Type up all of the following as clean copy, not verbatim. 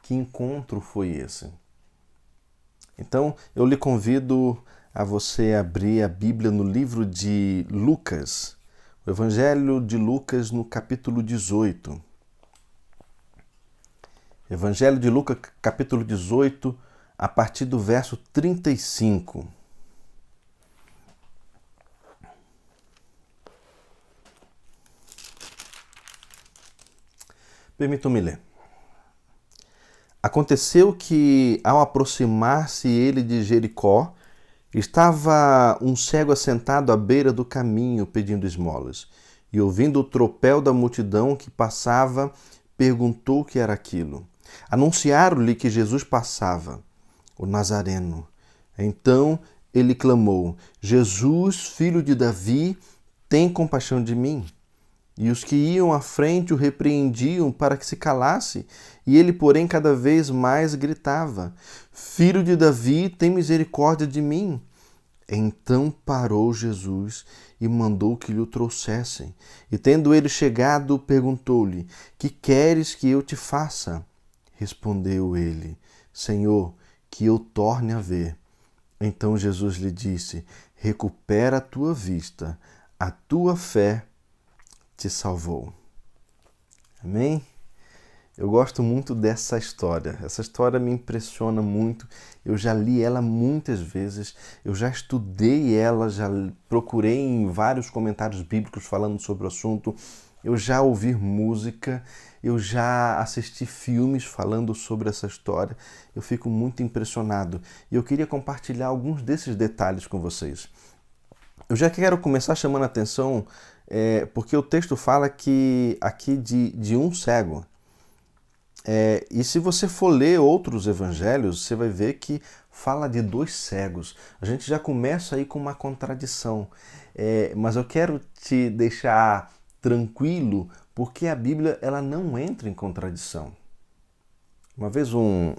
Que encontro foi esse? Então, eu lhe convido a você abrir a Bíblia no livro de Lucas, o Evangelho de Lucas, no capítulo 18. Evangelho de Lucas, capítulo 18, a partir do verso 35. Permitam-me ler. Aconteceu que, ao aproximar-se ele de Jericó, estava um cego assentado à beira do caminho pedindo esmolas. E ouvindo o tropel da multidão que passava, perguntou o que era aquilo. Anunciaram-lhe que Jesus passava, o Nazareno. Então ele clamou: Jesus, filho de Davi, tem compaixão de mim. E os que iam à frente o repreendiam para que se calasse, e ele, porém, cada vez mais gritava: Filho de Davi, tem misericórdia de mim. Então parou Jesus e mandou que lhe o trouxessem. E tendo ele chegado, perguntou-lhe: Que queres que eu te faça? Respondeu ele: Senhor, que eu torne a ver. Então Jesus lhe disse: Recupera a tua vista, a tua fé te salvou. Amém? Eu gosto muito dessa história. Essa história me impressiona muito. Eu já li ela muitas vezes, eu já estudei ela, já procurei em vários comentários bíblicos falando sobre o assunto, eu já ouvi música, eu já assisti filmes falando sobre essa história. Eu fico muito impressionado e eu queria compartilhar alguns desses detalhes com vocês. Eu já quero começar chamando a atenção porque o texto fala que aqui de um cego. E se você for ler outros evangelhos, você vai ver que fala de dois cegos. A gente já começa aí com uma contradição. Mas eu quero te deixar tranquilo, porque a Bíblia ela não entra em contradição. Uma vez um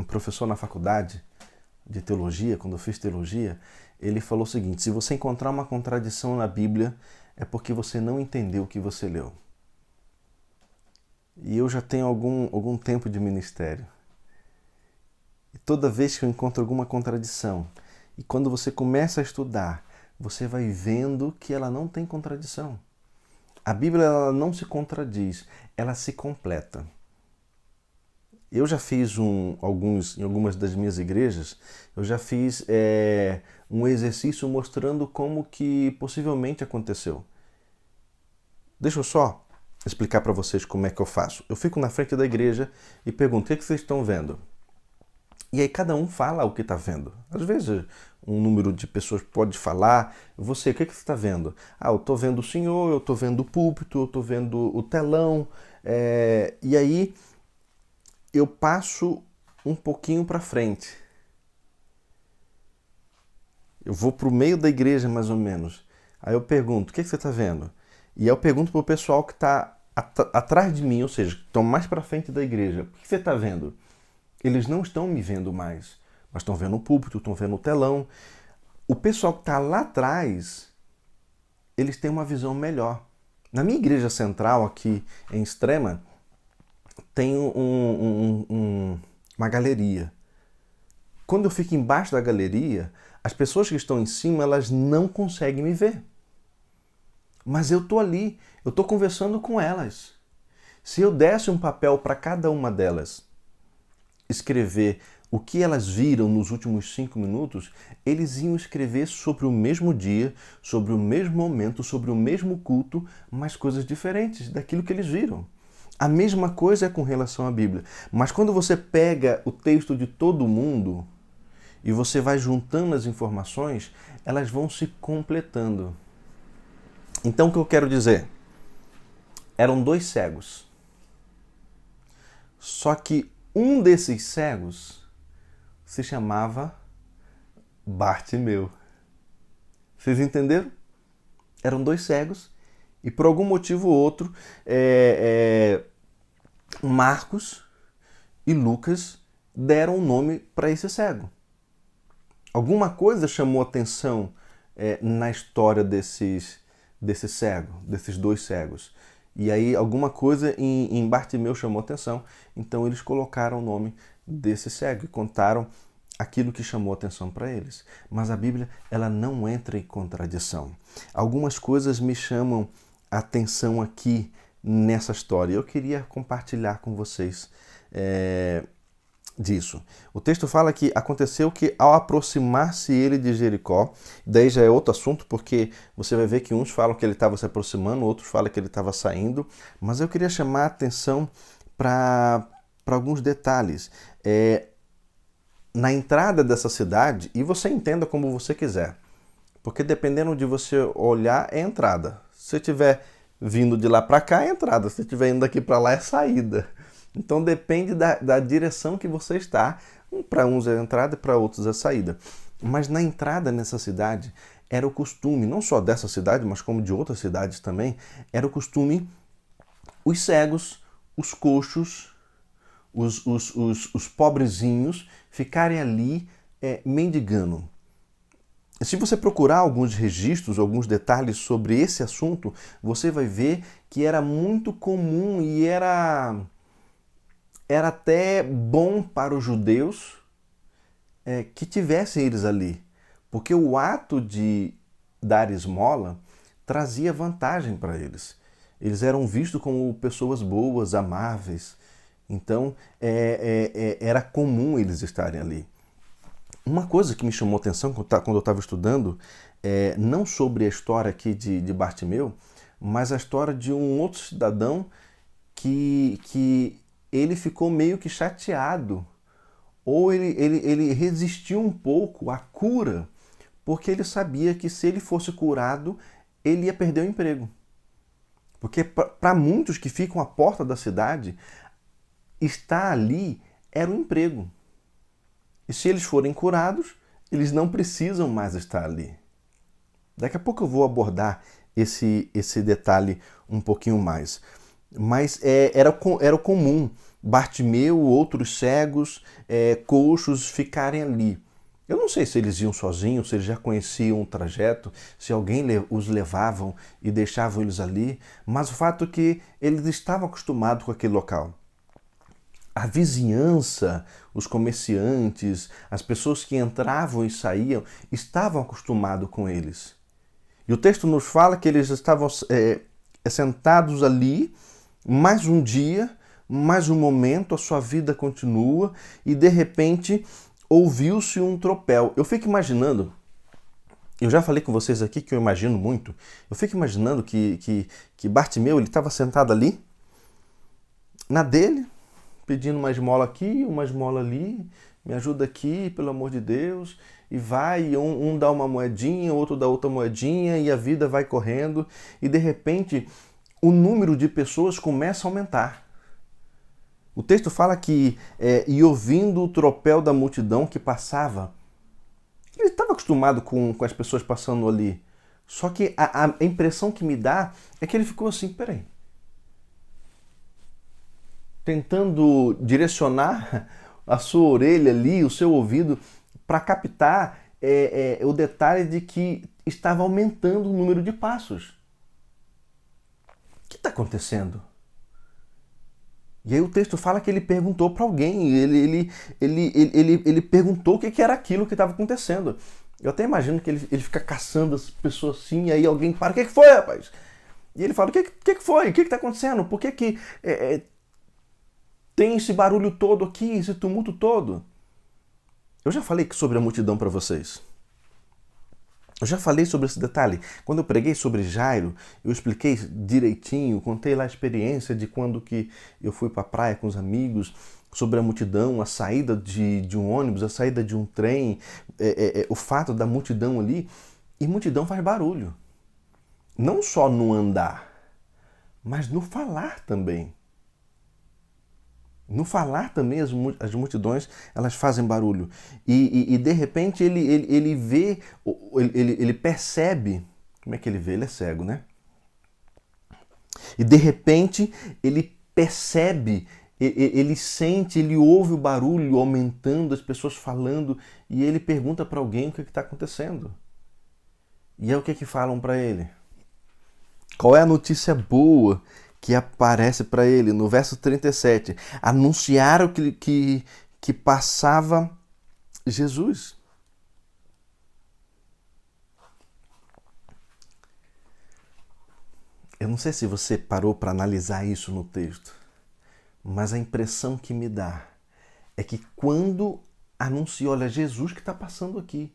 professor na faculdade de teologia, quando eu fiz teologia, ele falou o seguinte: se você encontrar uma contradição na Bíblia, é porque você não entendeu o que você leu. E eu já tenho algum tempo de ministério. E toda vez que eu encontro alguma contradição, e quando você começa a estudar, você vai vendo que ela não tem contradição. A Bíblia ela não se contradiz, ela se completa. Eu já fiz em algumas das minhas igrejas, eu já fiz um exercício mostrando como que possivelmente aconteceu. Deixa eu só explicar para vocês como é que eu faço. Eu fico na frente da igreja e pergunto: o que vocês estão vendo? E aí cada um fala o que está vendo. Às vezes um número de pessoas pode falar: você, o que você está vendo? Ah, eu estou vendo o senhor, eu estou vendo o púlpito, eu estou vendo o telão. E aí eu passo um pouquinho para frente. Eu vou para o meio da igreja, mais ou menos. Aí eu pergunto: o que você está vendo? E aí eu pergunto para o pessoal que está atrás de mim, ou seja, que estão mais para frente da igreja: o que você está vendo? Eles não estão me vendo mais, mas estão vendo o púlpito, estão vendo o telão. O pessoal que está lá atrás, eles têm uma visão melhor. Na minha igreja central, aqui em Extrema, tem uma galeria. Quando eu fico embaixo da galeria, as pessoas que estão em cima, elas não conseguem me ver. Mas eu estou ali, eu estou conversando com elas. Se eu desse um papel para cada uma delas escrever o que elas viram nos últimos 5 minutos, eles iam escrever sobre o mesmo dia, sobre o mesmo momento, sobre o mesmo culto, mas coisas diferentes daquilo que eles viram. A mesma coisa é com relação à Bíblia. Mas quando você pega o texto de todo mundo e você vai juntando as informações, elas vão se completando. Então o que eu quero dizer? Eram dois cegos. Só que um desses cegos se chamava Bartimeu. Vocês entenderam? Eram dois cegos e por algum motivo ou outro, Marcos e Lucas deram um nome para esse cego. Alguma coisa chamou atenção na história desse cego, desses dois cegos. E aí alguma coisa em Bartimeu chamou atenção, então eles colocaram o nome desse cego e contaram aquilo que chamou atenção para eles. Mas a Bíblia, ela não entra em contradição. Algumas coisas me chamam a atenção aqui nessa história. Eu queria compartilhar com vocês disso. O texto fala que aconteceu que ao aproximar-se ele de Jericó, daí já é outro assunto, porque você vai ver que uns falam que ele estava se aproximando, outros falam que ele estava saindo, mas eu queria chamar a atenção para alguns detalhes. Na entrada dessa cidade, e você entenda como você quiser, porque dependendo de você olhar, é entrada. Se você estiver vindo de lá para cá, é entrada. Se você estiver indo daqui para lá, é saída. Então depende da direção que você está. Para uns é entrada e para outros é saída. Mas na entrada nessa cidade, era o costume, não só dessa cidade, mas como de outras cidades também, era o costume os cegos, os coxos, os pobrezinhos ficarem ali mendigando. Se você procurar alguns registros, alguns detalhes sobre esse assunto, você vai ver que era muito comum e era até bom para os judeus que tivessem eles ali. Porque o ato de dar esmola trazia vantagem para eles. Eles eram vistos como pessoas boas, amáveis. Então, era comum eles estarem ali. Uma coisa que me chamou a atenção quando eu estava estudando, não sobre a história aqui de Bartimeu, mas a história de um outro cidadão que ele ficou meio que chateado, ou ele resistiu um pouco à cura, porque ele sabia que se ele fosse curado, ele ia perder o emprego. Porque para muitos que ficam à porta da cidade, estar ali era um emprego. E se eles forem curados, eles não precisam mais estar ali. Daqui a pouco eu vou abordar esse detalhe um pouquinho mais. Mas era comum Bartimeu, outros cegos, coxos ficarem ali. Eu não sei se eles iam sozinhos, se eles já conheciam o trajeto, se alguém os levavam e deixavam eles ali, mas o fato é que eles estavam acostumados com aquele local. A vizinhança, os comerciantes, as pessoas que entravam e saíam, estavam acostumados com eles. E o texto nos fala que eles estavam sentados ali, mais um dia, mais um momento, a sua vida continua, e de repente ouviu-se um tropel. Eu fico imaginando, eu já falei com vocês aqui que eu imagino muito, eu fico imaginando que Bartimeu estava sentado ali, na dele, pedindo uma esmola aqui, uma esmola ali, me ajuda aqui, pelo amor de Deus, e vai, e um dá uma moedinha, outro dá outra moedinha, e a vida vai correndo, e de repente o número de pessoas começa a aumentar. O texto fala que, e ouvindo o tropel da multidão que passava, ele estava acostumado com as pessoas passando ali, só que a impressão que me dá é que ele ficou assim, peraí, tentando direcionar a sua orelha ali, o seu ouvido, para captar o detalhe de que estava aumentando o número de passos. O que está acontecendo? E aí o texto fala que ele perguntou para alguém, ele perguntou o que era aquilo que estava acontecendo. Eu até imagino que ele fica caçando as pessoas assim, e aí alguém para, o que foi, rapaz? E ele fala, o que foi? O que está acontecendo? Por que tem esse barulho todo aqui, esse tumulto todo? Eu já falei sobre a multidão para vocês. Eu já falei sobre esse detalhe. Quando eu preguei sobre Jairo, eu expliquei direitinho, contei lá a experiência de quando que eu fui para a praia com os amigos, sobre a multidão, a saída de um ônibus, a saída de um trem, o fato da multidão ali. E multidão faz barulho. Não só no andar, mas no falar também. No falar também as multidões elas fazem barulho. E de repente ele vê, ele percebe, como é que ele vê? Ele é cego, né? E de repente ele percebe, ele sente, ele ouve o barulho aumentando, as pessoas falando, e ele pergunta para alguém o que está acontecendo. E é o que falam para ele? Qual é a notícia boa que aparece para ele no verso 37. Anunciaram que passava Jesus. Eu não sei se você parou para analisar isso no texto, mas a impressão que me dá é que quando anuncia, olha, Jesus que está passando aqui,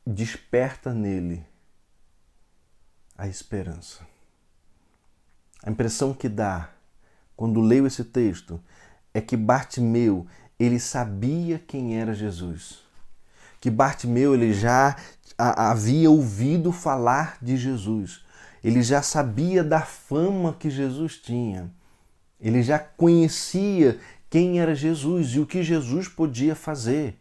desperta nele a esperança. A impressão que dá quando leio esse texto é que Bartimeu, ele sabia quem era Jesus. Que Bartimeu, ele já havia ouvido falar de Jesus. Ele já sabia da fama que Jesus tinha. Ele já conhecia quem era Jesus e o que Jesus podia fazer.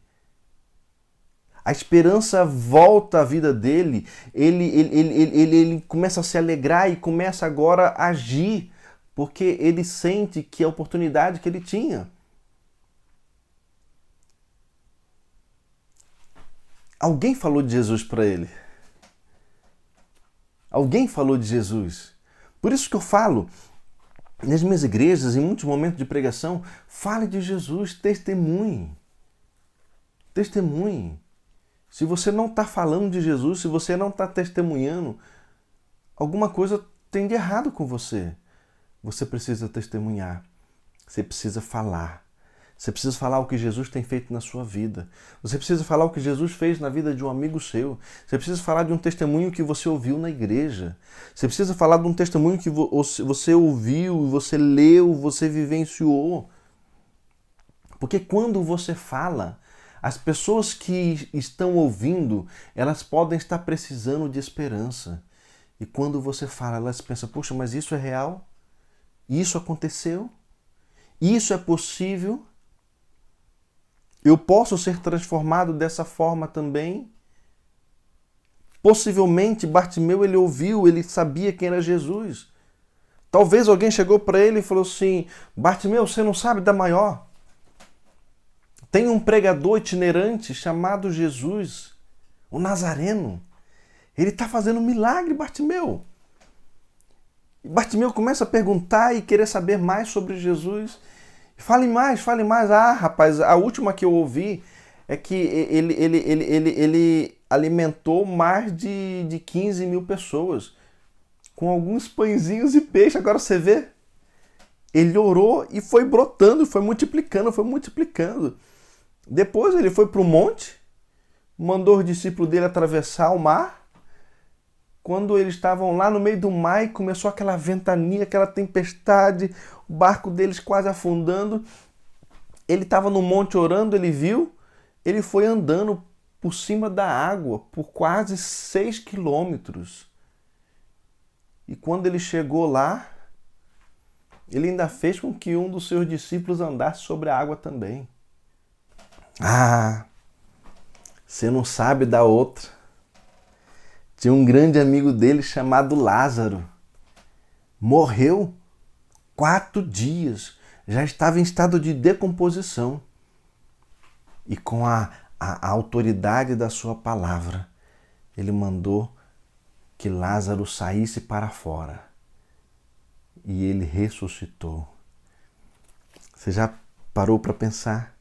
A esperança volta à vida dele, ele começa a se alegrar e começa agora a agir, porque ele sente que a oportunidade que ele tinha. Alguém falou de Jesus para ele. Alguém falou de Jesus. Por isso que eu falo, nas minhas igrejas, em muitos momentos de pregação, fale de Jesus, testemunhe. Testemunhe. Se você não está falando de Jesus, se você não está testemunhando, alguma coisa tem de errado com você. Você precisa testemunhar. Você precisa falar. Você precisa falar o que Jesus tem feito na sua vida. Você precisa falar o que Jesus fez na vida de um amigo seu. Você precisa falar de um testemunho que você ouviu na igreja. Você precisa falar de um testemunho que você ouviu, você leu, você vivenciou. Porque quando você fala, as pessoas que estão ouvindo, elas podem estar precisando de esperança. E quando você fala, elas pensam, poxa, mas isso é real? Isso aconteceu? Isso é possível? Eu posso ser transformado dessa forma também? Possivelmente Bartimeu, ele ouviu, ele sabia quem era Jesus. Talvez alguém chegou para ele e falou assim, Bartimeu, você não sabe da maior? Tem um pregador itinerante chamado Jesus, o Nazareno. Ele está fazendo um milagre, Bartimeu. E Bartimeu começa a perguntar e querer saber mais sobre Jesus. Fale mais, fale mais. Ah, rapaz, a última que eu ouvi é que ele alimentou mais de 15 mil pessoas com alguns pãezinhos e peixe. Agora você vê, ele orou e foi brotando, foi multiplicando, foi multiplicando. Depois ele foi para o monte, mandou os discípulos dele atravessar o mar. Quando eles estavam lá no meio do mar e começou aquela ventania, aquela tempestade, o barco deles quase afundando. Ele estava no monte orando, ele viu, ele foi andando por cima da água por quase 6 quilômetros. E quando ele chegou lá, ele ainda fez com que um dos seus discípulos andasse sobre a água também. Ah, você não sabe da outra. Tinha um grande amigo dele chamado Lázaro. Morreu 4 dias. Já estava em estado de decomposição. E com a autoridade da sua palavra, ele mandou que Lázaro saísse para fora. E ele ressuscitou. Você já parou para pensar?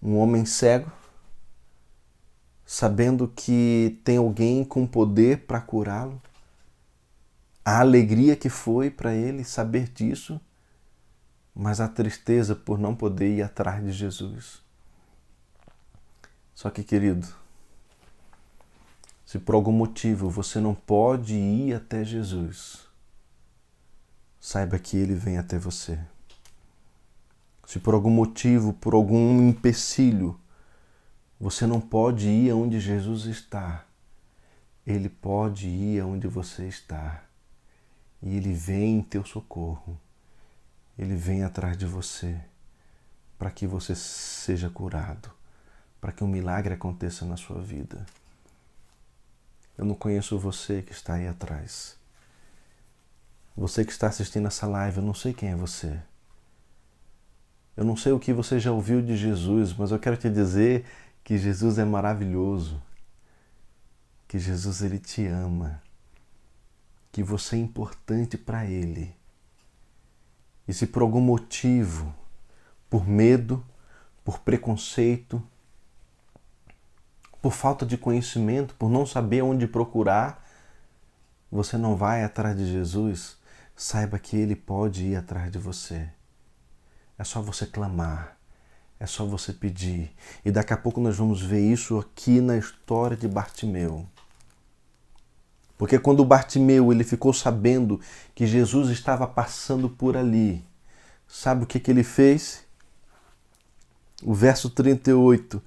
Um homem cego, sabendo que tem alguém com poder para curá-lo. A alegria que foi para ele saber disso, mas a tristeza por não poder ir atrás de Jesus. Só que, querido, se por algum motivo você não pode ir até Jesus, saiba que ele vem até você. Se por algum motivo, por algum empecilho, você não pode ir aonde Jesus está, ele pode ir aonde você está. E ele vem em teu socorro. Ele vem atrás de você para que você seja curado, para que um milagre aconteça na sua vida. Eu não conheço você que está aí atrás. Você que está assistindo essa live, eu não sei quem é você. Eu não sei o que você já ouviu de Jesus, mas eu quero te dizer que Jesus é maravilhoso, que Jesus ele te ama, que você é importante para Ele. E se por algum motivo, por medo, por preconceito, por falta de conhecimento, por não saber onde procurar, você não vai atrás de Jesus, saiba que Ele pode ir atrás de você. É só você clamar, é só você pedir. E daqui a pouco nós vamos ver isso aqui na história de Bartimeu. Porque quando Bartimeu ele ficou sabendo que Jesus estava passando por ali, sabe o que ele fez? O verso 38.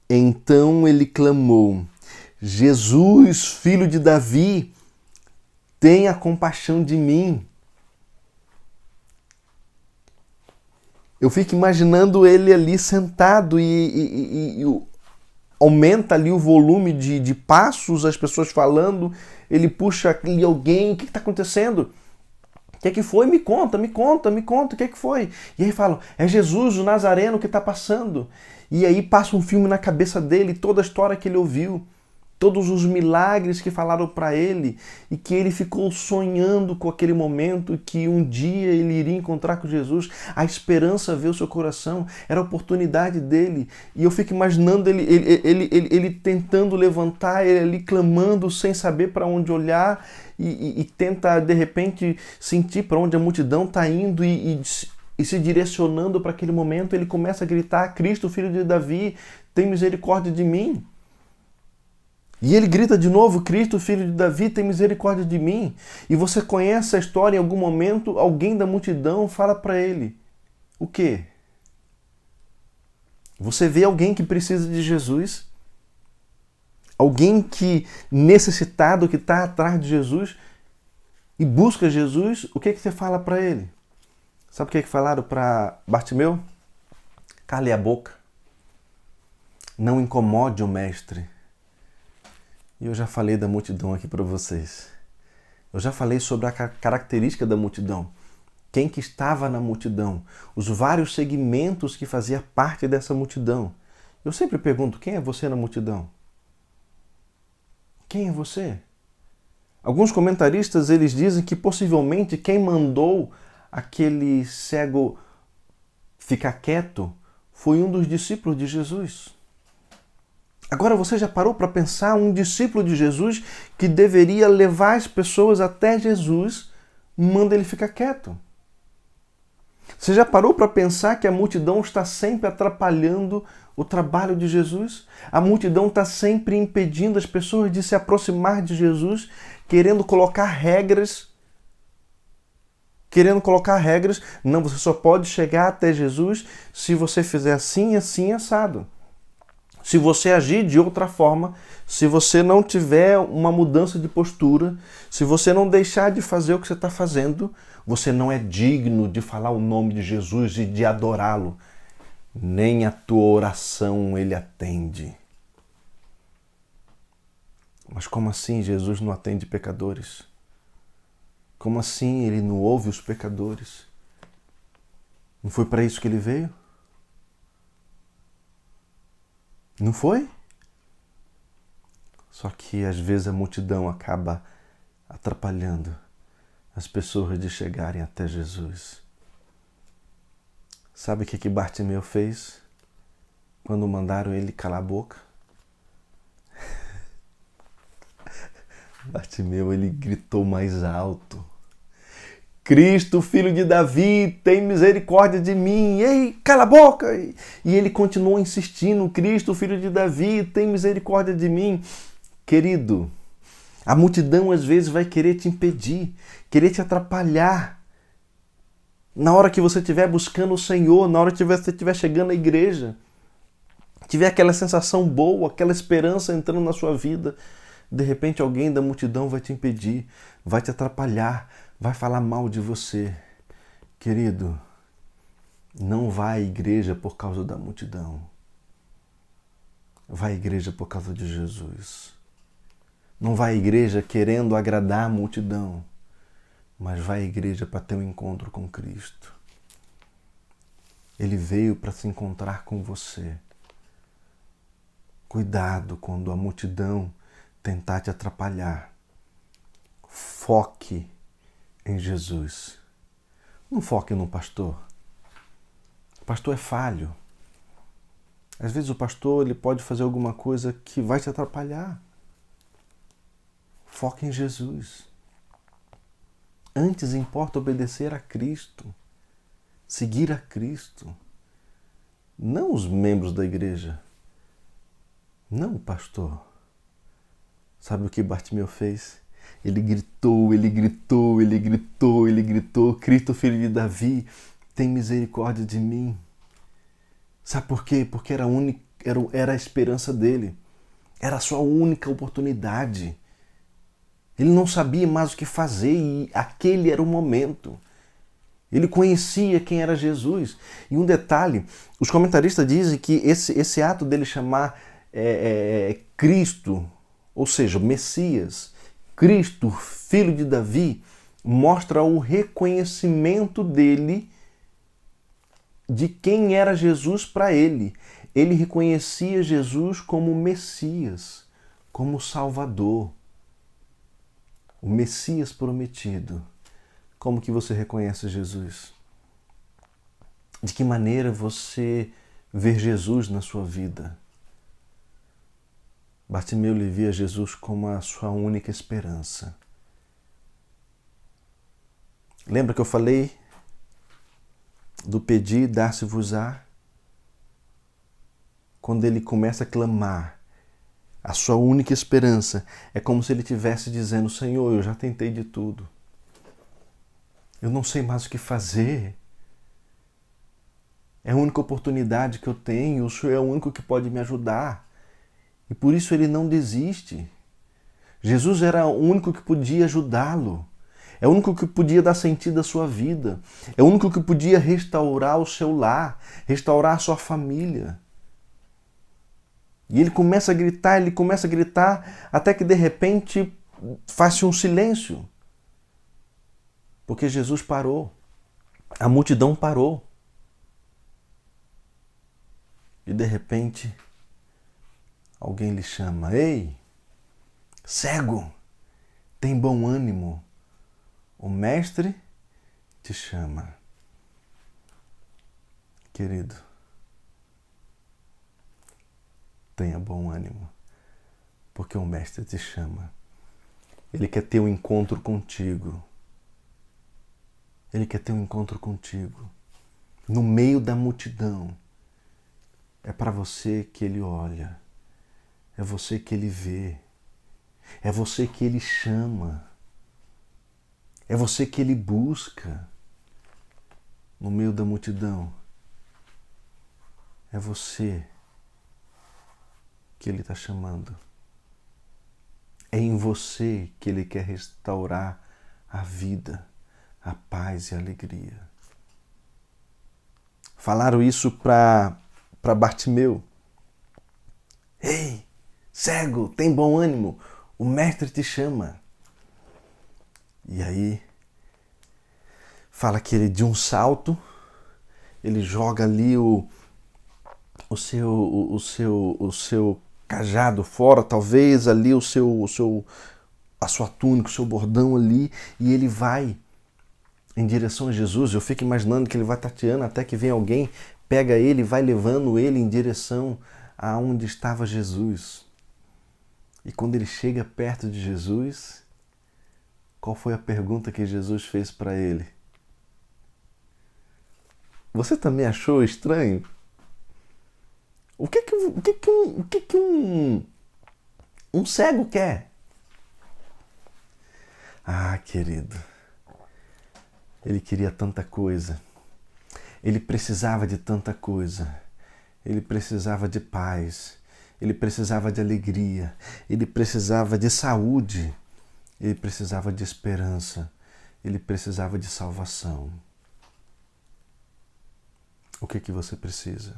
Então ele clamou: Jesus, filho de Davi, tenha compaixão de mim. Eu fico imaginando ele ali sentado e aumenta ali o volume de passos, as pessoas falando, ele puxa ali alguém, o que está acontecendo? O que foi? Me conta, o que foi? E aí falam, é Jesus, o Nazareno, que está passando. E aí passa um filme na cabeça dele, toda a história que ele ouviu, todos os milagres que falaram para ele e que ele ficou sonhando com aquele momento que um dia ele iria encontrar com Jesus. A esperança veio ao seu coração, era a oportunidade dele. E eu fico imaginando ele tentando levantar, ele ali clamando sem saber para onde olhar e tenta de repente sentir para onde a multidão está indo e se direcionando para aquele momento. Ele começa a gritar: Cristo, filho de Davi, tem misericórdia de mim. E ele grita de novo: Cristo, filho de Davi, tem misericórdia de mim. E você conhece a história, em algum momento, alguém da multidão fala para ele: o quê? Você vê alguém que precisa de Jesus? Alguém que necessitado, que está atrás de Jesus e busca Jesus, o que você fala para ele? Sabe o que falaram para Bartimeu? Cale a boca. Não incomode o mestre. E eu já falei da multidão aqui para vocês. Eu já falei sobre a característica da multidão. Quem que estava na multidão. Os vários segmentos que fazia parte dessa multidão. Eu sempre pergunto, quem é você na multidão? Quem é você? Alguns comentaristas eles dizem que possivelmente quem mandou aquele cego ficar quieto foi um dos discípulos de Jesus. Agora você já parou para pensar, um discípulo de Jesus que deveria levar as pessoas até Jesus, manda ele ficar quieto. Você já parou para pensar que a multidão está sempre atrapalhando o trabalho de Jesus? A multidão está sempre impedindo as pessoas de se aproximar de Jesus, querendo colocar regras. Não, você só pode chegar até Jesus se você fizer assim, assim, assado. Se você agir de outra forma, se você não tiver uma mudança de postura, se você não deixar de fazer o que você está fazendo, você não é digno de falar o nome de Jesus e de adorá-lo. Nem a tua oração ele atende. Mas como assim Jesus não atende pecadores? Como assim ele não ouve os pecadores? Não foi para isso que ele veio? Não foi? Só que às vezes a multidão acaba atrapalhando as pessoas de chegarem até Jesus. Sabe o que Bartimeu fez quando mandaram ele calar a boca? Bartimeu, ele gritou mais alto: Cristo, filho de Davi, tem misericórdia de mim. Ei, cala a boca! E ele continuou insistindo: Cristo, filho de Davi, tem misericórdia de mim. Querido, a multidão às vezes vai querer te impedir, querer te atrapalhar. Na hora que você estiver buscando o Senhor, na hora que você estiver chegando à igreja, tiver aquela sensação boa, aquela esperança entrando na sua vida, de repente alguém da multidão vai te impedir, vai te atrapalhar, vai falar mal de você. Querido, não vá à igreja por causa da multidão. Vá à igreja por causa de Jesus. Não vá à igreja querendo agradar a multidão, mas vá à igreja para ter um encontro com Cristo. Ele veio para se encontrar com você. Cuidado quando a multidão tentar te atrapalhar. foque em Jesus. Não foque no pastor. O pastor é falho. Às vezes o pastor ele pode fazer alguma coisa que vai te atrapalhar. Foque em Jesus. Antes importa obedecer a Cristo, seguir a Cristo. Não os membros da igreja. Não o pastor. Sabe o que Bartimeu fez? Ele gritou, ele gritou, ele gritou, ele gritou: Cristo, filho de Davi, tem misericórdia de mim. Sabe por quê? Porque era a esperança dele. Era a sua única oportunidade. Ele não sabia mais o que fazer e aquele era o momento. Ele conhecia quem era Jesus. E um detalhe, os comentaristas dizem que esse ato dele chamar Cristo, ou seja, Messias, Cristo, filho de Davi, mostra o reconhecimento dele de quem era Jesus para ele. Ele reconhecia Jesus como Messias, como Salvador, o Messias prometido. Como que você reconhece Jesus? De que maneira você vê Jesus na sua vida? Bartimeu via Jesus como a sua única esperança. Lembra que eu falei do pedir, dar-se-vos-á? Quando ele começa a clamar, a sua única esperança é como se ele estivesse dizendo: Senhor, eu já tentei de tudo. Eu não sei mais o que fazer. É a única oportunidade que eu tenho. O Senhor é o único que pode me ajudar. E por isso ele não desiste. Jesus era o único que podia ajudá-lo. É o único que podia dar sentido à sua vida. É o único que podia restaurar o seu lar, restaurar a sua família. E ele começa a gritar, até que de repente faz-se um silêncio. Porque Jesus parou. A multidão parou. E de repente, alguém lhe chama: Ei, cego, tem bom ânimo. O mestre te chama. Querido, tenha bom ânimo, porque o mestre te chama. Ele quer ter um encontro contigo. Ele quer ter um encontro contigo. No meio da multidão. É para você que ele olha. É você que ele vê. É você que ele chama. É você que ele busca. No meio da multidão. É você que ele está chamando. É em você que ele quer restaurar a vida, a paz e a alegria. Falaram isso para Bartimeu. Ei, cego, tem bom ânimo, o mestre te chama. E aí, fala que ele de um salto, ele joga ali o seu cajado fora, talvez ali a sua túnica, o seu bordão ali, e ele vai em direção a Jesus. Eu fico imaginando que ele vai tateando até que vem alguém, pega ele e vai levando ele em direção aonde estava Jesus. E quando ele chega perto de Jesus, qual foi a pergunta que Jesus fez para ele? Você também achou estranho? O que um cego quer? Ah, querido, ele queria tanta coisa. Ele precisava de tanta coisa. Ele precisava de paz. Ele precisava de alegria. Ele precisava de saúde. Ele precisava de esperança. Ele precisava de salvação. O que você precisa?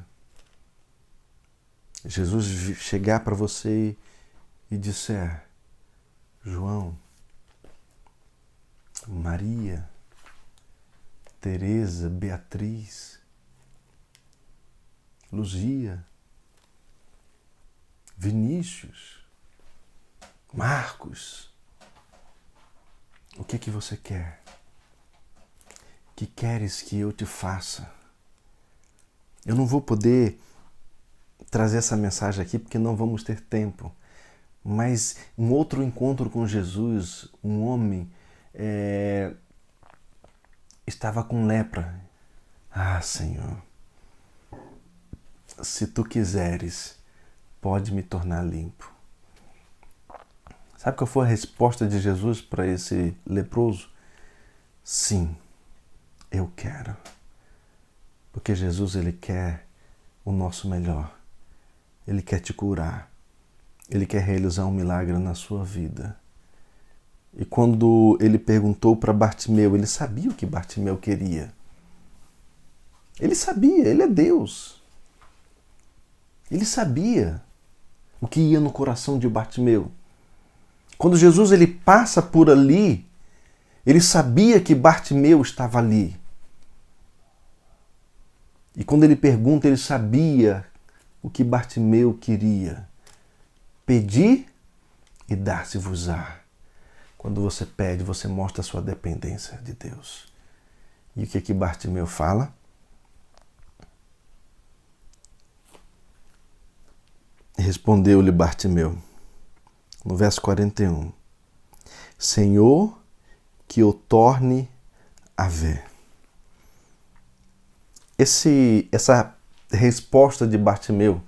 Jesus chegar para você e disser: João, Maria, Teresa, Beatriz, Luzia, Vinícius, Marcos, O que você quer? Que queres que eu te faça? Eu não vou poder trazer essa mensagem aqui porque não vamos ter tempo. Mas um outro encontro com Jesus, um homem estava com lepra. Ah, Senhor, se tu quiseres, pode me tornar limpo. Sabe qual foi a resposta de Jesus para esse leproso? Sim, eu quero. Porque Jesus, ele quer o nosso melhor. Ele quer te curar. Ele quer realizar um milagre na sua vida. E quando ele perguntou para Bartimeu, ele sabia o que Bartimeu queria. Ele sabia, ele é Deus. Ele sabia o que ia no coração de Bartimeu. Quando Jesus ele passa por ali, ele sabia que Bartimeu estava ali. E quando ele pergunta, ele sabia o que Bartimeu queria. Pedir e dar-se-vos-á. Quando você pede, você mostra a sua dependência de Deus. E o que Bartimeu fala? Respondeu-lhe Bartimeu, no verso 41, Senhor, que eu torne a ver. Essa resposta de Bartimeu,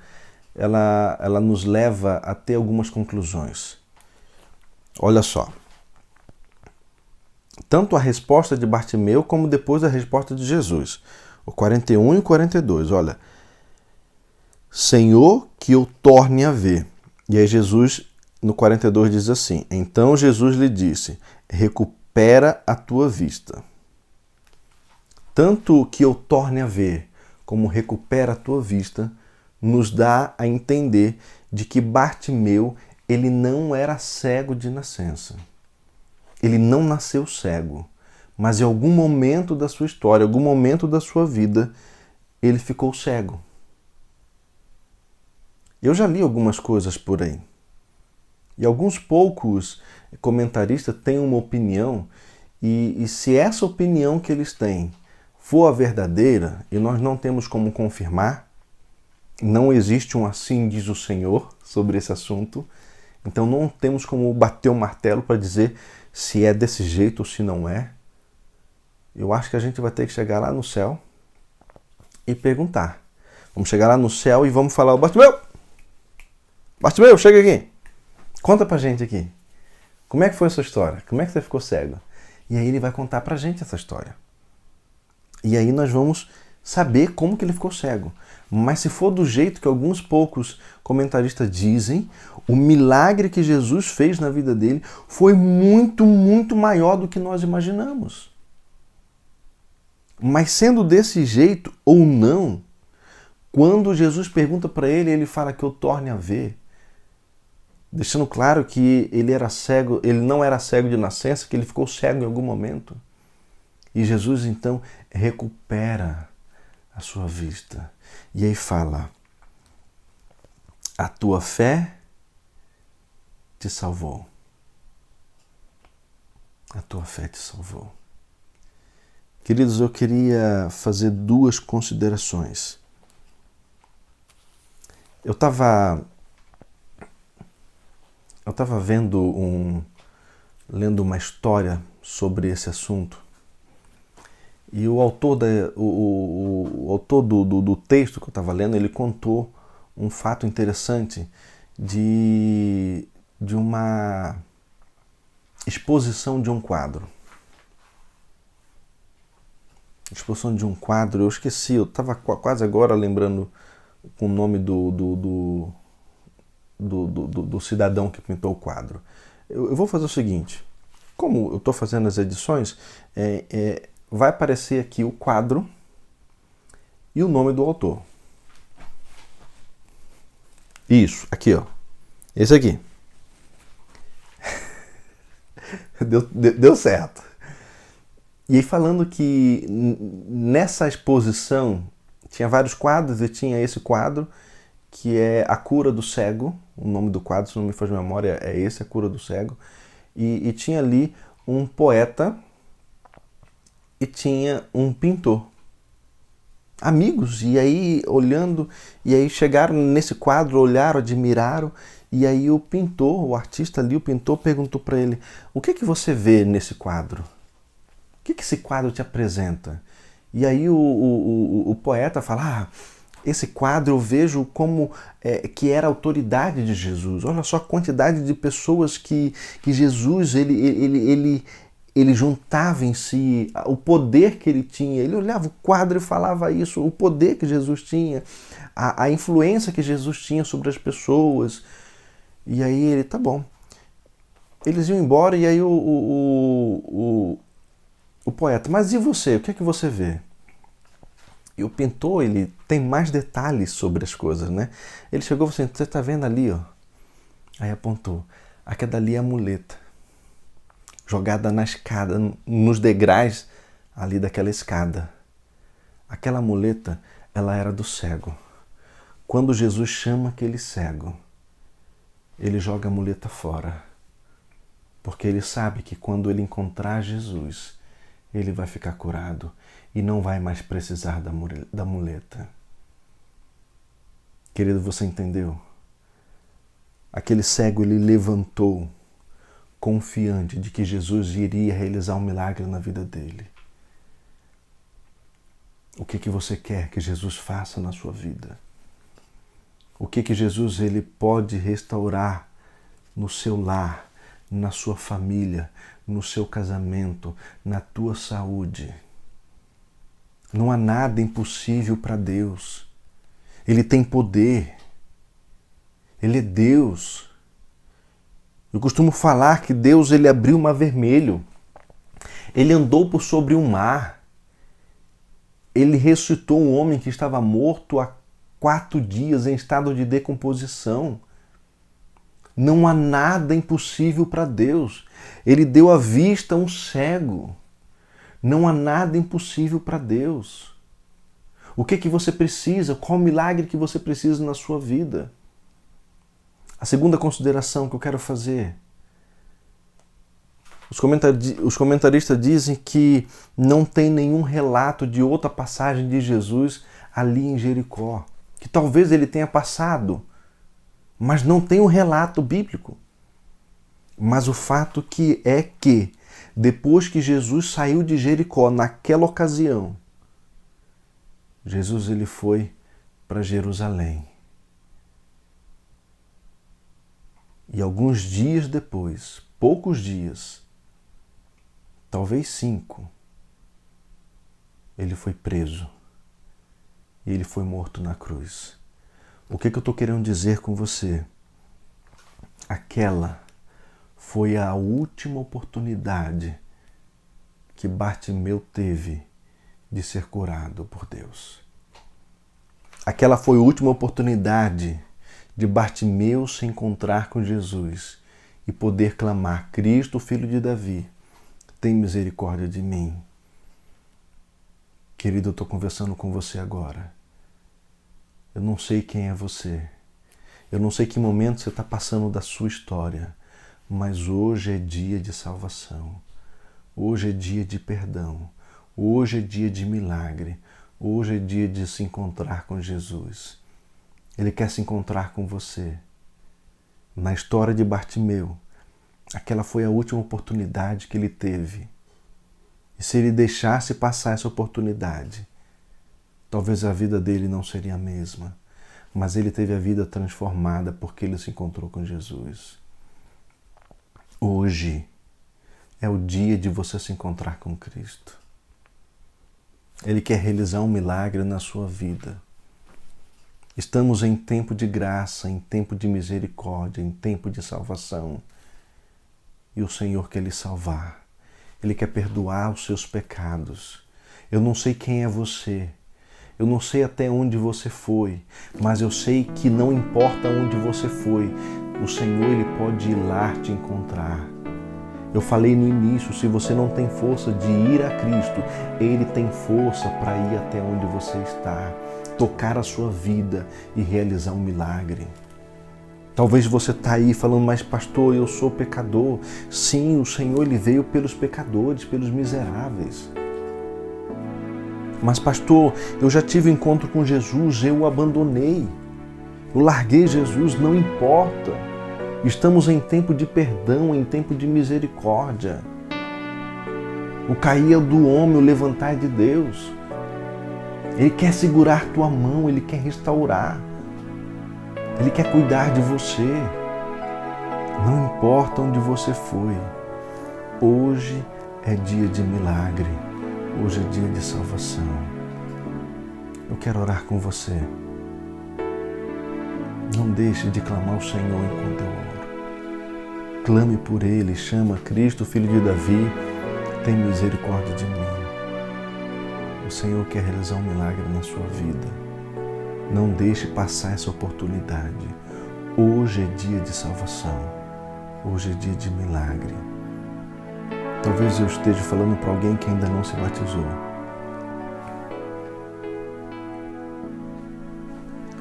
ela nos leva a ter algumas conclusões. Olha só. Tanto a resposta de Bartimeu como depois a resposta de Jesus. O 41 e o 42, olha. Senhor, que eu torne a ver. E aí Jesus, no 42, diz assim, Então Jesus lhe disse, recupera a tua vista. Tanto que eu torne a ver, como recupera a tua vista, nos dá a entender de que Bartimeu, ele não era cego de nascença. Ele não nasceu cego, mas em algum momento da sua história, em algum momento da sua vida, ele ficou cego. Eu já li algumas coisas por aí. E alguns poucos comentaristas têm uma opinião, e se essa opinião que eles têm for a verdadeira, e nós não temos como confirmar, não existe um assim diz o Senhor sobre esse assunto, então não temos como bater o martelo para dizer se é desse jeito ou se não é. Eu acho que a gente vai ter que chegar lá no céu e perguntar. Vamos chegar lá no céu e vamos falar, Bartimeu! Bartimeu, chega aqui! Conta pra gente aqui. Como é que foi a sua história? Como é que você ficou cego? E aí ele vai contar pra gente essa história. E aí nós vamos saber como que ele ficou cego. Mas se for do jeito que alguns poucos comentaristas dizem, o milagre que Jesus fez na vida dele foi muito, muito maior do que nós imaginamos. Mas sendo desse jeito ou não, quando Jesus pergunta para ele, ele fala que eu torne a ver, deixando claro que ele era cego, ele não era cego de nascença, que ele ficou cego em algum momento. E Jesus então recupera a sua vista. E aí fala, a tua fé te salvou. A tua fé te salvou. Queridos, eu queria fazer duas considerações. Eu estava lendo uma história sobre esse assunto. E o autor, o autor do texto que eu estava lendo, ele contou um fato interessante de uma exposição de um quadro. Exposição de um quadro, eu esqueci, eu estava quase agora lembrando o nome do cidadão que pintou o quadro. Eu vou fazer o seguinte, como eu estou fazendo as edições, vai aparecer aqui o quadro e o nome do autor. Isso, aqui ó. Esse aqui. Deu certo. E aí falando que nessa exposição tinha vários quadros e tinha esse quadro que é A Cura do Cego. O nome do quadro, se não me faz memória, é esse, A Cura do Cego. E tinha ali um poeta e tinha um pintor. Amigos, e aí olhando, e aí chegaram nesse quadro, olharam, admiraram, e aí o pintor, o artista ali, o pintor perguntou para ele: o que é que você vê nesse quadro? O que é que esse quadro te apresenta? E aí o poeta fala: esse quadro eu vejo como que era a autoridade de Jesus. Olha só a quantidade de pessoas que Jesus ele juntava em si, o poder que ele tinha. Ele olhava o quadro e falava isso, o poder que Jesus tinha, a influência que Jesus tinha sobre as pessoas. E aí ele, tá bom. Eles iam embora e aí o poeta, mas e você? O que é que você vê? E o pintor, ele tem mais detalhes sobre as coisas, né? Ele chegou e falou assim: você está vendo ali, ó? Aí apontou: aquela ali é a muleta, jogada na escada, nos degraus ali daquela escada. Aquela muleta, ela era do cego. Quando Jesus chama aquele cego, ele joga a muleta fora. Porque ele sabe que quando ele encontrar Jesus, ele vai ficar curado e não vai mais precisar da muleta. Querido, você entendeu? Aquele cego, ele levantou confiante de que Jesus iria realizar um milagre na vida dele. O que você quer que Jesus faça na sua vida? O que Jesus ele pode restaurar no seu lar, na sua família, no seu casamento, na tua saúde? Não há nada impossível para Deus. Ele tem poder. Ele é Deus. Eu costumo falar que Deus ele abriu o mar vermelho. Ele andou por sobre o mar. Ele ressuscitou um homem que estava morto há 4 dias em estado de decomposição. Não há nada impossível para Deus. Ele deu à vista a um cego. Não há nada impossível para Deus. O que você precisa? Qual milagre que você precisa na sua vida? A segunda consideração que eu quero fazer. Os comentaristas dizem que não tem nenhum relato de outra passagem de Jesus ali em Jericó. Que talvez ele tenha passado, mas não tem um relato bíblico. Mas o fato é que, depois que Jesus saiu de Jericó, naquela ocasião, Jesus ele foi para Jerusalém. E alguns dias depois, poucos dias, talvez 5, ele foi preso. E ele foi morto na cruz. O que eu estou querendo dizer com você? Aquela foi a última oportunidade que Bartimeu teve de ser curado por Deus. Aquela foi a última oportunidade de Bartimeu se encontrar com Jesus e poder clamar: Cristo, filho de Davi, tem misericórdia de mim. Querido, eu estou conversando com você agora. Eu não sei quem é você. Eu não sei que momento você está passando da sua história. Mas hoje é dia de salvação. Hoje é dia de perdão. Hoje é dia de milagre. Hoje é dia de se encontrar com Jesus. Ele quer se encontrar com você. Na história de Bartimeu, aquela foi a última oportunidade que ele teve. E se ele deixasse passar essa oportunidade, talvez a vida dele não seria a mesma. Mas ele teve a vida transformada porque ele se encontrou com Jesus. Hoje é o dia de você se encontrar com Cristo. Ele quer realizar um milagre na sua vida. Estamos em tempo de graça, em tempo de misericórdia, em tempo de salvação. E o Senhor quer lhe salvar. Ele quer perdoar os seus pecados. Eu não sei quem é você. Eu não sei até onde você foi. Mas eu sei que não importa onde você foi, o Senhor ele pode ir lá te encontrar. Eu falei no início, se você não tem força de ir a Cristo, Ele tem força para ir até onde você está, tocar a sua vida e realizar um milagre. Talvez você está aí falando, mas pastor, eu sou pecador. Sim, o Senhor ele veio pelos pecadores, pelos miseráveis. Mas pastor, eu já tive encontro com Jesus, eu o abandonei. Eu larguei Jesus, não importa. Estamos em tempo de perdão, em tempo de misericórdia. O cair é do homem, o levantar é de Deus. Ele quer segurar tua mão, Ele quer restaurar. Ele quer cuidar de você. Não importa onde você foi. Hoje é dia de milagre. Hoje é dia de salvação. Eu quero orar com você. Não deixe de clamar ao Senhor enquanto eu oro. Clame por Ele, chama Cristo, Filho de Davi, tem misericórdia de mim. O Senhor quer realizar um milagre na sua vida. Não deixe passar essa oportunidade. Hoje é dia de salvação. Hoje é dia de milagre. Talvez eu esteja falando para alguém que ainda não se batizou.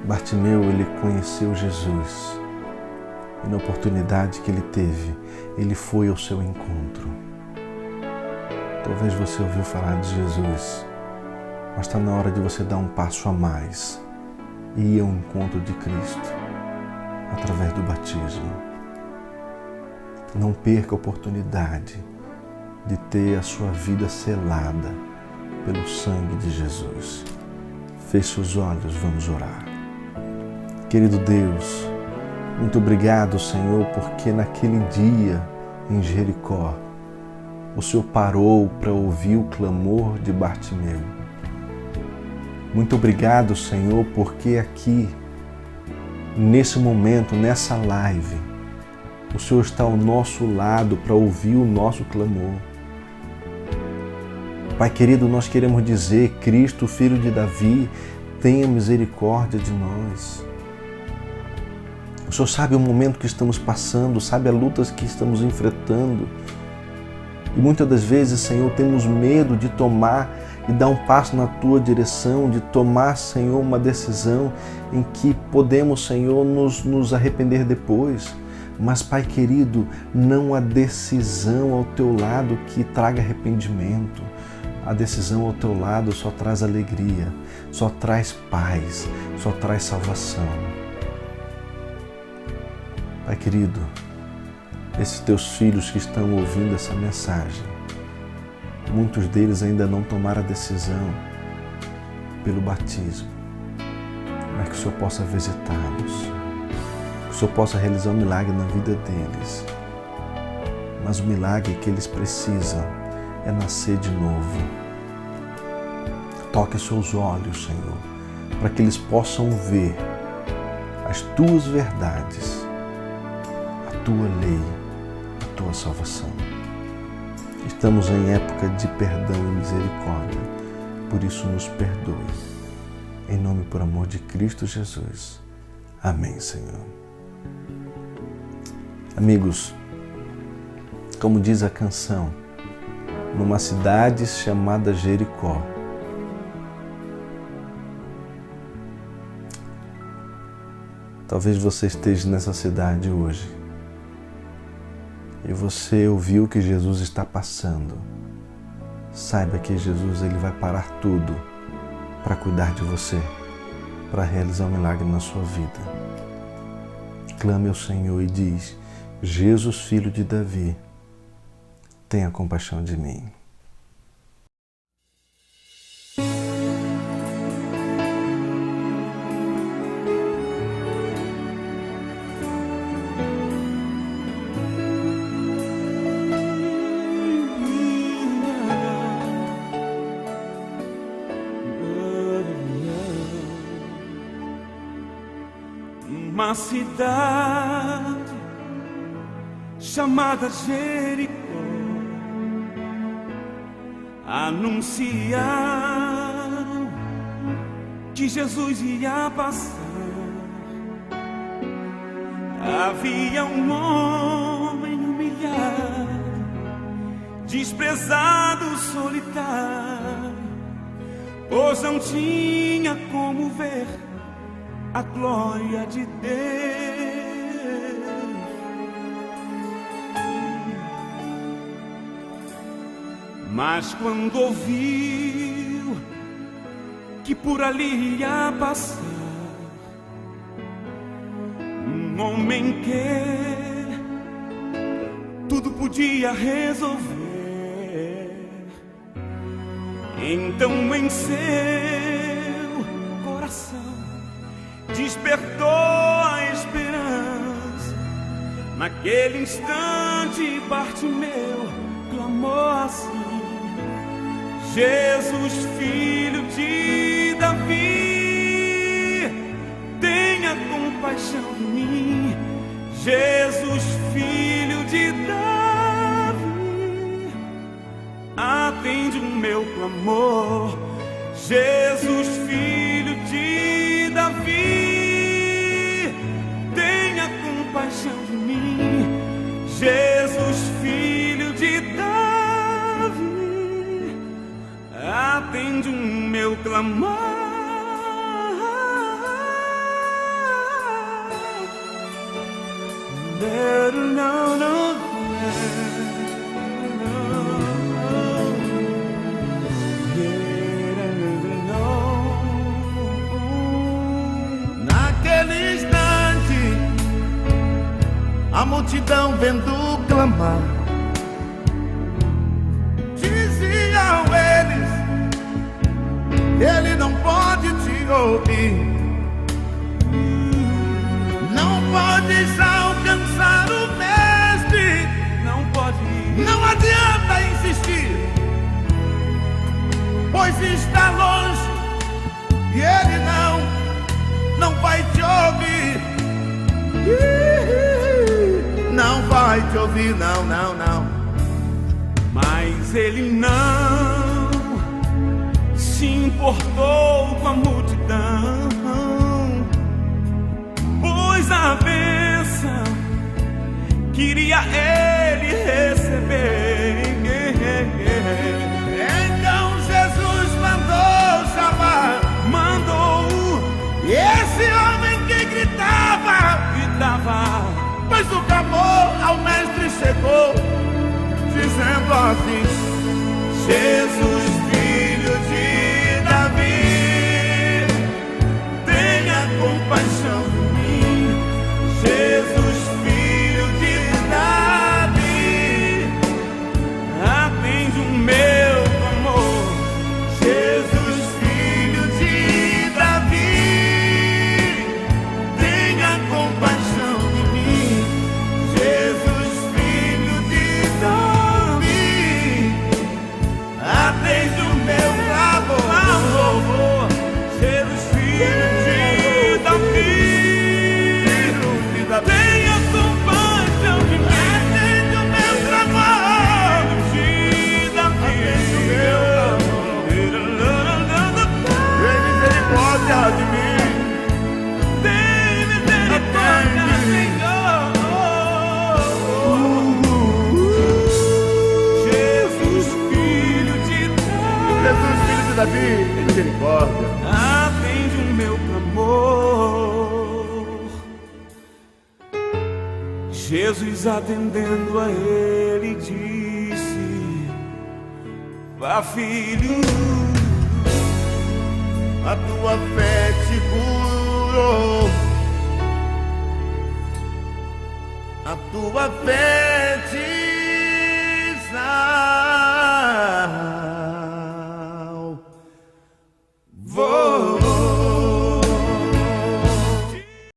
Bartimeu, ele conheceu Jesus. E na oportunidade que ele teve, ele foi ao seu encontro. Talvez você ouviu falar de Jesus, mas está na hora de você dar um passo a mais e ir ao encontro de Cristo através do batismo. Não perca a oportunidade de ter a sua vida selada pelo sangue de Jesus. Feche os olhos, vamos orar. Querido Deus, muito obrigado, Senhor, porque naquele dia em Jericó, o Senhor parou para ouvir o clamor de Bartimeu. Muito obrigado, Senhor, porque aqui, nesse momento, nessa live, o Senhor está ao nosso lado para ouvir o nosso clamor. Pai querido, nós queremos dizer, Cristo, Filho de Davi, tenha misericórdia de nós. O Senhor sabe o momento que estamos passando, sabe as lutas que estamos enfrentando. E muitas das vezes, Senhor, temos medo de tomar e dar um passo na Tua direção, de tomar, Senhor, uma decisão em que podemos, Senhor, nos arrepender depois. Mas, Pai querido, não há decisão ao Teu lado que traga arrependimento. A decisão ao Teu lado só traz alegria, só traz paz, só traz salvação. Pai querido, esses Teus filhos que estão ouvindo essa mensagem, muitos deles ainda não tomaram a decisão pelo batismo, mas que o Senhor possa visitá-los, que o Senhor possa realizar um milagre na vida deles. Mas o milagre que eles precisam é nascer de novo. Toque seus olhos, Senhor, para que eles possam ver as Tuas verdades, a Tua lei, a Tua salvação. Estamos em época de perdão e misericórdia, por isso nos perdoe. Em nome e por amor de Cristo Jesus. Amém, Senhor. Amigos, como diz a canção, numa cidade chamada Jericó, talvez você esteja nessa cidade hoje e você ouviu que Jesus está passando. Saiba que Jesus ele vai parar tudo para cuidar de você, para realizar um milagre na sua vida. Clame ao Senhor e diz: Jesus, Filho de Davi, tenha compaixão de mim. Uma cidade chamada Jericó anunciaram que Jesus ia passar. Havia um homem humilhado, desprezado, solitário, pois não tinha como ver a glória de Deus. Mas quando ouviu que por ali ia passar um homem que tudo podia resolver, então em seu coração despertou a esperança. Naquele instante Bartimeu clamou assim: Jesus, filho de Davi, tenha compaixão de mim. Jesus, filho de Davi, atende o meu clamor. Jesus, filho de Davi, tenha compaixão de mim. Jesus, filho de Davi, atende o meu clamor. No, no, Naquele instante, a multidão vendo clamar, diziam eles: ele não pode te ouvir. Não podes alcançar o mestre, não pode, não adianta insistir, pois está longe e ele não vai te ouvir. Não vai te ouvir, não, não, não. Mas ele não se importou com a multidão, pois a bênção queria ele receber. Então Jesus mandou chamar, esse homem que gritava, pois o clamor ao mestre chegou, dizendo assim: Jesus, filho de Davi, tenha compaixão de mim. Jesus, filho de Davi, atende o meu clamor. Jesus, filho de Davi, tenha compaixão de mim. Jesus, filho de Davi, atende o meu clamor. Jesus, filho de Davi, tenha compaixão de mim. Atende o meu clamor. De Davi, tem misericórdia de mim. Tem misericórdia, Senhor. Jesus, filho de Davi, Jesus, filho de Davi, tem misericórdia. atende o meu clamor. Jesus, atendendo a ele, disse: vá, filho, A tua fé te curou. A tua fé